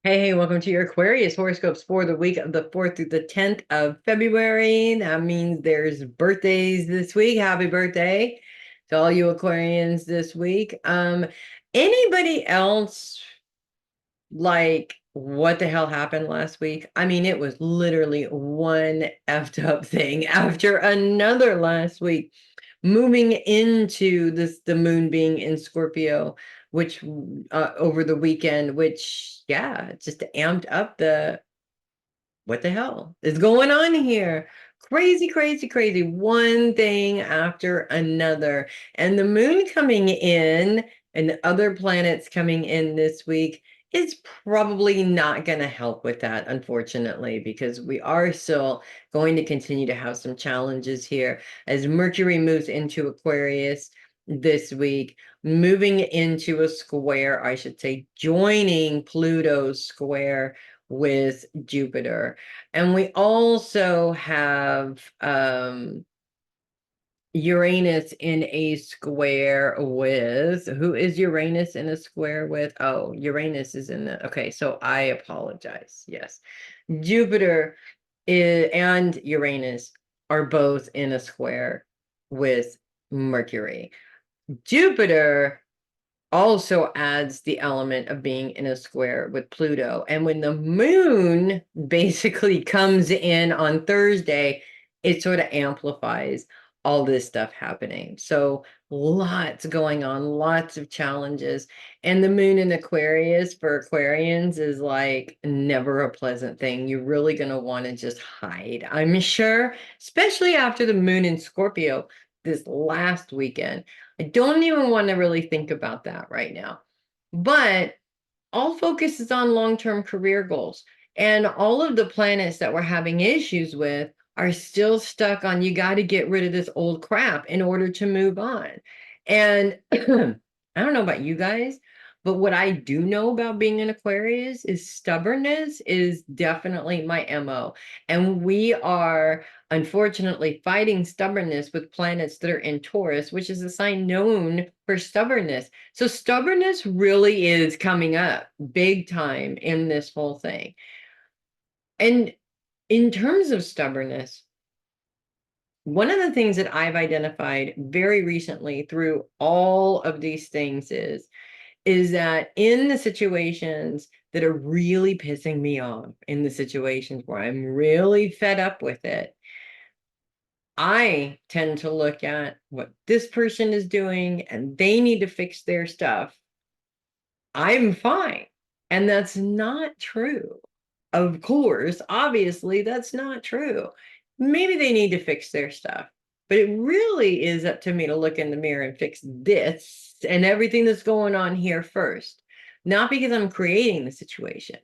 Hey, welcome to your Aquarius horoscopes for the week of the 4th through the 10th of February. That means there's birthdays this week. Happy birthday to all you Aquarians this week. Anybody else like what the hell happened last week? I mean, it was literally one effed up thing after another last week. Moving into this, the moon being in Scorpio, which over the weekend, which yeah, just amped up the what the hell is going on here? Crazy, crazy, crazy. One thing after another. And the moon coming in and other planets coming in this week is probably not going to help with that, unfortunately, because we are still going to continue to have some challenges here as Mercury moves into Aquarius this week, moving into a square, I should say, joining Pluto's square with Jupiter. And we also have Uranus in a square with, who is Uranus in a square with? Oh, Uranus is in the, okay, so I apologize. Yes. Jupiter and Uranus are both in a square with Mercury. Jupiter also adds the element of being in a square with Pluto. And when the moon basically comes in on Thursday, it sort of amplifies all this stuff happening. So lots going on, lots of challenges. And the moon in Aquarius for Aquarians is like never a pleasant thing. You're really going to want to just hide, I'm sure, especially after the moon in Scorpio this last weekend. I don't even want to really think about that right now. But all focus is on long-term career goals. And all of the planets that we're having issues with are still stuck on you got to get rid of this old crap in order to move on. And I don't know about you guys, but what I do know about being an Aquarius is stubbornness is definitely my MO. And we are unfortunately fighting stubbornness with planets that are in Taurus, which is a sign known for stubbornness. So stubbornness really is coming up big time in this whole thing. And in terms of stubbornness, one of the things that I've identified very recently through all of these things is that in the situations that are really pissing me off, in the situations where I'm really fed up with it, I tend to look at what this person is doing and they need to fix their stuff. I'm fine. And that's not true. Of course, obviously, that's not true. Maybe they need to fix their stuff, but it really is up to me to look in the mirror and fix this and everything that's going on here first. Not because I'm creating the situation,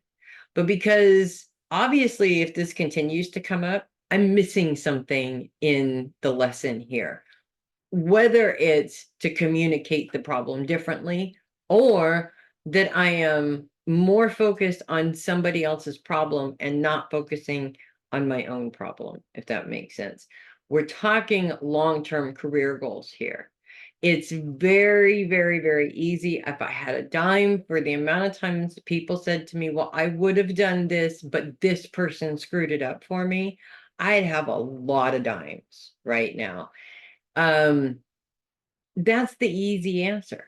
but because obviously, if this continues to come up, I'm missing something in the lesson here. Whether it's to communicate the problem differently or that I am more focused on somebody else's problem and not focusing on my own problem, if that makes sense. We're talking long-term career goals here. It's very, very, very easy. If I had a dime for the amount of times people said to me, well, I would have done this, but this person screwed it up for me, I'd have a lot of dimes right now. Um, that's the easy answer.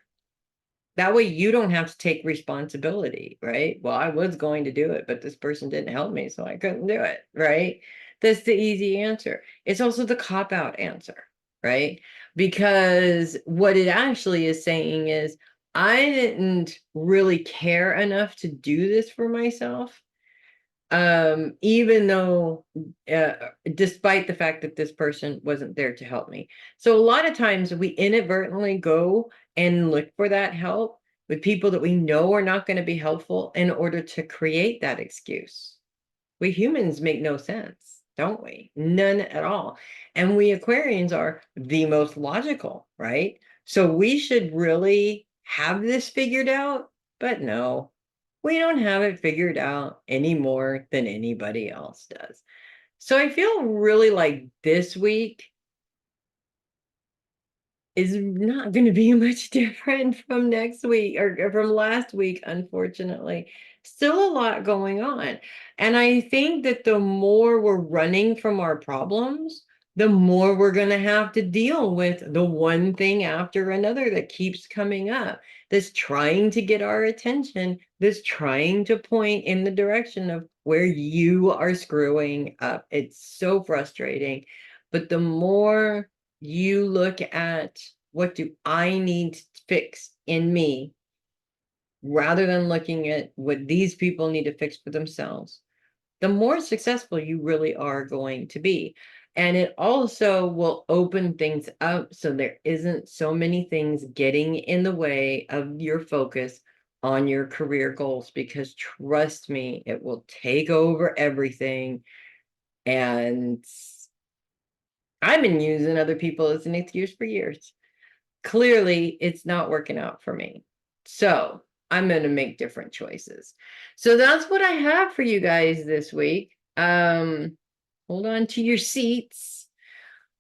That way you don't have to take responsibility, right? Well, I was going to do it, but this person didn't help me, so I couldn't do it, right? That's the easy answer. It's also the cop-out answer, right? Because what it actually is saying is, I didn't really care enough to do this for myself, even though despite the fact that this person wasn't there to help me. So a lot of times we inadvertently go and look for that help with people that we know are not going to be helpful in order to create that excuse. We humans make no sense, don't we? None at all. And we Aquarians are the most logical, right? So we should really have this figured out, but no, we don't have it figured out any more than anybody else does. So I feel really like this week is not going to be much different from next week or from last week, unfortunately. Still a lot going on. And I think that the more we're running from our problems, the more we're going to have to deal with the one thing after another that keeps coming up, that's trying to get our attention, that's trying to point in the direction of where you are screwing up. It's so frustrating. But the more you look at what do I need to fix in me, rather than looking at what these people need to fix for themselves, the more successful you really are going to be. And it also will open things up so there isn't so many things getting in the way of your focus on your career goals, because trust me, it will take over everything. And I've been using other people as an excuse for years. Clearly, it's not working out for me. So I'm going to make different choices. So that's what I have for you guys this week. Hold on to your seats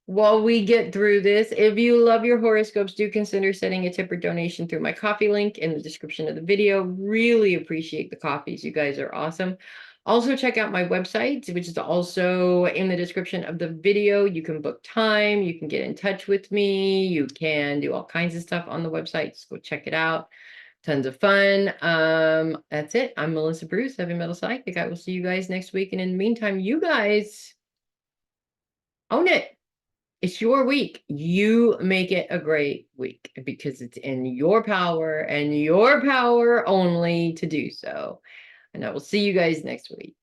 while we get through this. If you love your horoscopes, do consider sending a tip or donation through my coffee link in the description of the video. Really appreciate the coffees. You guys are awesome. Also, check out my website, which is also in the description of the video. You can book time, you can get in touch with me, you can do all kinds of stuff on the website. Just go check it out. Tons of fun. That's it. I'm Melissa Bruce, Heavy Metal Psychic. I will see you guys next week. And in the meantime, you guys own it. It's your week. You make it a great week, because it's in your power and your power only to do so. And I will see you guys next week.